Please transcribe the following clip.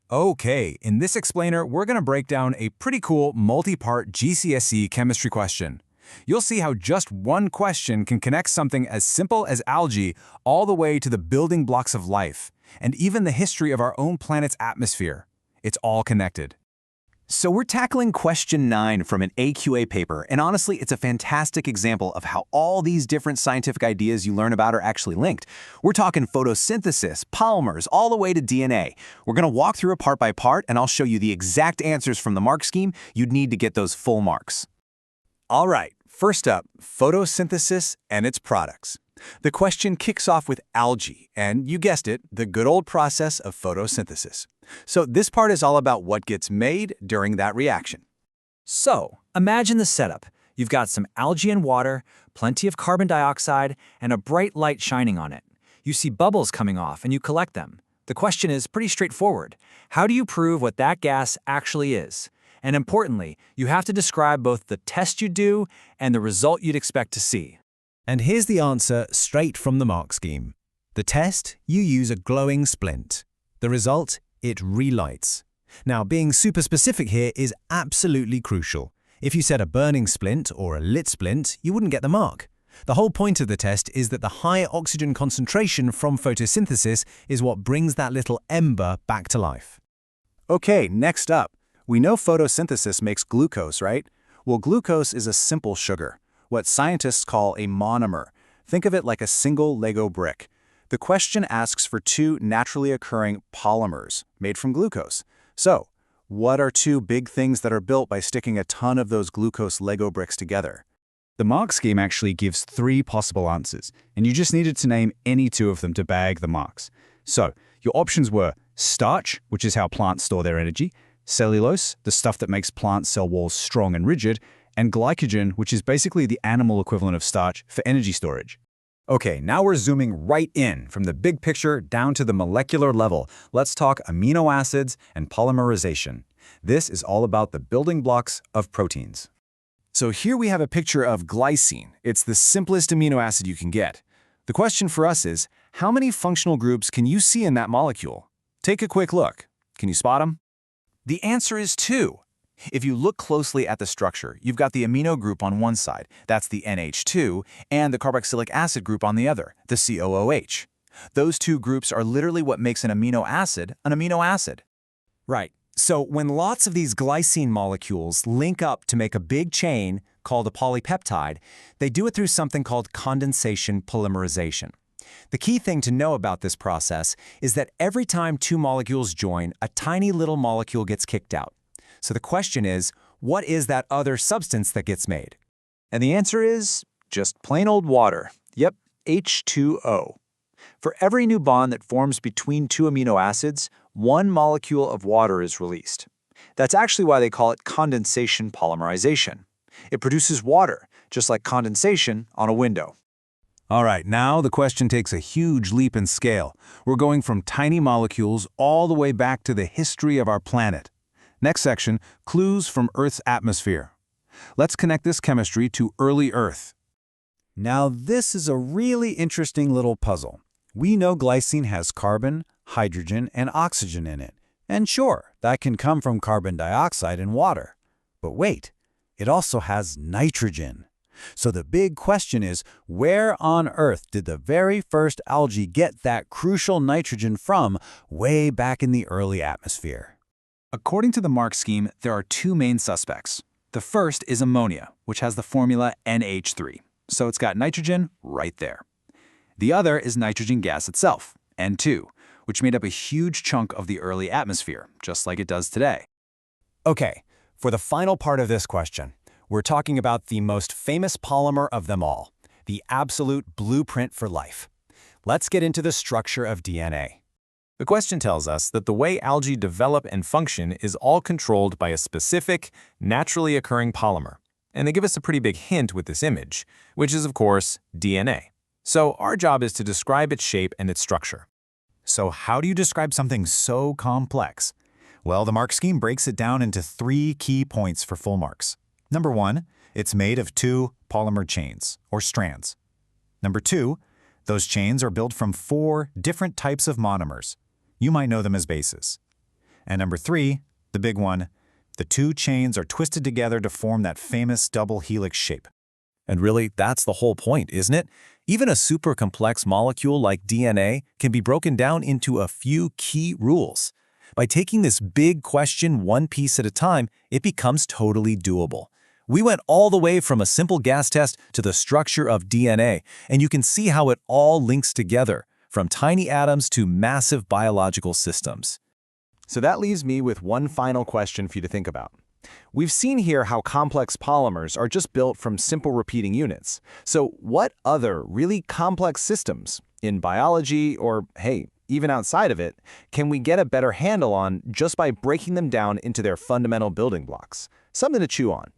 Okay, in this explainer, we're going to break down a pretty cool multi-part GCSE chemistry question. You'll see how just one question can connect something as simple as algae all the way to the building blocks of life, and even the history of our own planet's atmosphere. It's all connected. So we're tackling question 9 from an AQA paper, and honestly, it's a fantastic example of how all these different scientific ideas you learn about are actually linked. We're talking photosynthesis, polymers, all the way to DNA. We're going to walk through it part by part, and I'll show you the exact answers from the mark scheme you'd need to get those full marks. All right, first up, photosynthesis and its products. The question kicks off with algae, and you guessed it, the good old process of photosynthesis. So this part is all about what gets made during that reaction. So, imagine the setup. You've got some algae and water, plenty of carbon dioxide, and a bright light shining on it. You see bubbles coming off and you collect them. The question is pretty straightforward. How do you prove what that gas actually is? And importantly, you have to describe both the test you do and the result you'd expect to see. And here's the answer straight from the mark scheme. The test, you use a glowing splint. The result, it relights. Now, being super specific here is absolutely crucial. If you said a burning splint or a lit splint, you wouldn't get the mark. The whole point of the test is that the high oxygen concentration from photosynthesis is what brings that little ember back to life. Okay, next up. We know photosynthesis makes glucose, right? Well, glucose is a simple sugar, what scientists call a monomer. Think of it like a single Lego brick. The question asks for two naturally occurring polymers made from glucose. So, what are two big things that are built by sticking a ton of those glucose Lego bricks together? The mark scheme actually gives 3 possible answers, and you just needed to name any 2 of them to bag the marks. So, your options were starch, which is how plants store their energy, cellulose, the stuff that makes plant cell walls strong and rigid, and glycogen, which is basically the animal equivalent of starch for energy storage. Okay, now we're zooming right in from the big picture down to the molecular level. Let's talk amino acids and polymerization. This is all about the building blocks of proteins. So here we have a picture of glycine. It's the simplest amino acid you can get. The question for us is, how many functional groups can you see in that molecule? Take a quick look. Can you spot them? The answer is 2. If you look closely at the structure, you've got the amino group on one side, that's the NH2, and the carboxylic acid group on the other, the COOH. Those 2 groups are literally what makes an amino acid an amino acid. Right. So when lots of these glycine molecules link up to make a big chain called a polypeptide, they do it through something called condensation polymerization. The key thing to know about this process is that every time 2 molecules join, a tiny little molecule gets kicked out. So the question is, what is that other substance that gets made? And the answer is just plain old water. Yep, H2O. For every new bond that forms between 2 amino acids, 1 molecule of water is released. That's actually why they call it condensation polymerization. It produces water, just like condensation on a window. All right, now the question takes a huge leap in scale. We're going from tiny molecules all the way back to the history of our planet. Next section, clues from Earth's atmosphere. Let's connect this chemistry to early Earth. Now, this is a really interesting little puzzle. We know glycine has carbon, hydrogen, and oxygen in it. And sure, that can come from carbon dioxide and water. But wait, it also has nitrogen. So the big question is, where on Earth did the very first algae get that crucial nitrogen from way back in the early atmosphere? According to the mark scheme, there are 2 main suspects. The first is ammonia, which has the formula NH3, so it's got nitrogen right there. The other is nitrogen gas itself, N2, which made up a huge chunk of the early atmosphere, just like it does today. Okay, for the final part of this question, we're talking about the most famous polymer of them all, the absolute blueprint for life. Let's get into the structure of DNA. The question tells us that the way algae develop and function is all controlled by a specific, naturally occurring polymer. And they give us a pretty big hint with this image, which is, of course, DNA. So our job is to describe its shape and its structure. So how do you describe something so complex? Well, the mark scheme breaks it down into 3 key points for full marks. Number 1, it's made of 2 polymer chains, or strands. Number 2, those chains are built from 4 different types of monomers. You might know them as bases. And number 3, the big one, the two chains are twisted together to form that famous double helix shape. And really, that's the whole point, isn't it? Even a super complex molecule like DNA can be broken down into a few key rules. By taking this big question one piece at a time, it becomes totally doable. We went all the way from a simple gas test to the structure of DNA, and you can see how it all links together, from tiny atoms to massive biological systems. So that leaves me with one final question for you to think about. We've seen here how complex polymers are just built from simple repeating units. So what other really complex systems, in biology or, hey, even outside of it, can we get a better handle on just by breaking them down into their fundamental building blocks? Something to chew on.